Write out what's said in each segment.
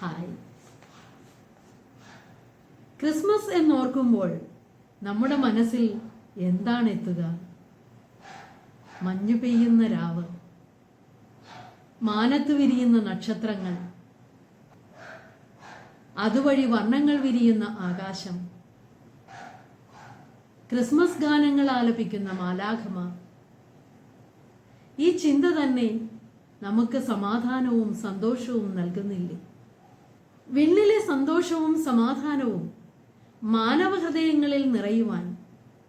Hi. Christmas എന്നോർക്കുമ്പോൾ നമ്മുടെ മനസ്സിൽ എന്താണ് എത്തുക? മഞ്ഞു പെയ്യുന്ന രാവ്, മാനത്ത് വിരിയുന്ന നക്ഷത്രങ്ങൾ, അതുവഴി വർണ്ണങ്ങൾ വിരിയുന്ന ആകാശം, ക്രിസ്മസ് ഗാനങ്ങൾ ആലപിക്കുന്ന മാലാഖമാർ. ഈ ചിന്ത തന്നെ നമുക്ക് സമാധാനവും സന്തോഷവും നൽകുന്നില്ലേ? വിണ്ണിലെ സന്തോഷവും സമാധാനവും മാനവഹൃദയങ്ങളിൽ നിറയുവാൻ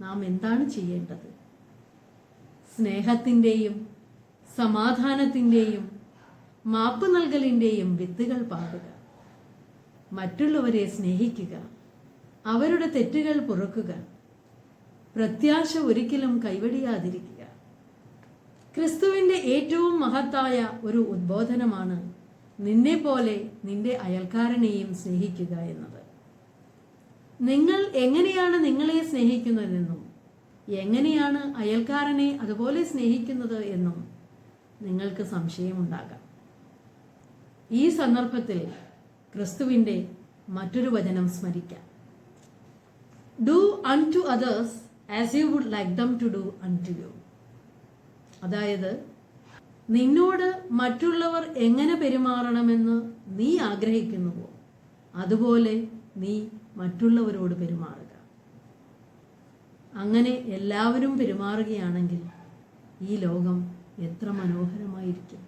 നാം എന്താണ് ചെയ്യേണ്ടത്? സ്നേഹത്തിൻ്റെയും സമാധാനത്തിൻ്റെയും മാപ്പ് നൽകലിൻ്റെയും വിത്തുകൾ പാകുക. മറ്റുള്ളവരെ സ്നേഹിക്കുക, അവരുടെ തെറ്റുകൾ പൊറുക്കുക, പ്രത്യാശ ഒരിക്കലും കൈവടിയാതിരിക്കുക. ക്രിസ്തുവിൻ്റെ ഏറ്റവും മഹത്തായ ഒരു ഉദ്ബോധനമാണ് നിന്നെ പോലെ നിന്റെ അയൽക്കാരനെയും സ്നേഹിക്കുക എന്നത്. നിങ്ങൾ എങ്ങനെയാണ് നിങ്ങളെ സ്നേഹിക്കുന്നതെന്നും എങ്ങനെയാണ് അയൽക്കാരനെ അതുപോലെ സ്നേഹിക്കുന്നത് എന്നും നിങ്ങൾക്ക് സംശയമുണ്ടാകാം. ഈ സന്ദർഭത്തിൽ ക്രിസ്തുവിൻ്റെ മറ്റൊരു വചനം സ്മരിക്കാം. Do unto others as you would like them to do unto you. അതായത്, നിന്നോട് മറ്റുള്ളവർ എങ്ങനെ പെരുമാറണമെന്ന് നീ ആഗ്രഹിക്കുന്നുവോ അതുപോലെ നീ മറ്റുള്ളവരോട് പെരുമാറുക. അങ്ങനെ എല്ലാവരും പെരുമാറുകയാണെങ്കിൽ ഈ ലോകം എത്ര മനോഹരമായിരിക്കും.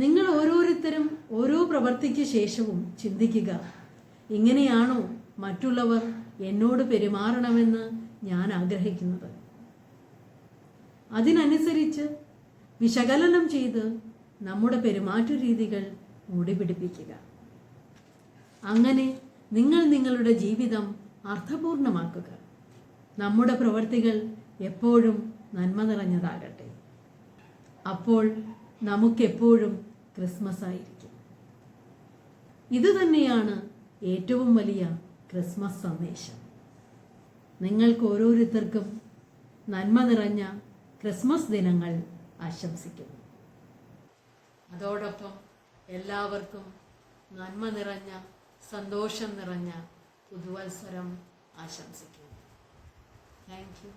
നിങ്ങൾ ഓരോരുത്തരും ഓരോ പ്രവൃത്തിക്ക് ശേഷവും ചിന്തിക്കുക, ഇങ്ങനെയാണോ മറ്റുള്ളവർ എന്നോട് പെരുമാറണമെന്ന് ഞാൻ ആഗ്രഹിക്കുന്നത്? അതിനനുസരിച്ച് വിശകലനം ചെയ്ത് നമ്മുടെ പെരുമാറ്റ രീതികൾ മൂടിപിടിപ്പിക്കുക. അങ്ങനെ നിങ്ങൾ നിങ്ങളുടെ ജീവിതം അർത്ഥപൂർണമാക്കുക. നമ്മുടെ പ്രവൃത്തികൾ എപ്പോഴും നന്മ നിറഞ്ഞതാകട്ടെ. അപ്പോൾ നമുക്കെപ്പോഴും ക്രിസ്മസ് ആയിരിക്കും. ഇതുതന്നെയാണ് ഏറ്റവും വലിയ ക്രിസ്മസ് സന്ദേശം. നിങ്ങൾക്ക് ഓരോരുത്തർക്കും നന്മ നിറഞ്ഞ ക്രിസ്മസ് ദിനങ്ങൾ ആശംസിക്കുന്നു. അതോടൊപ്പം എല്ലാവർക്കും നന്മ നിറഞ്ഞ സന്തോഷം നിറഞ്ഞ പുതുവത്സരം ആശംസിക്കുന്നു. Thank you.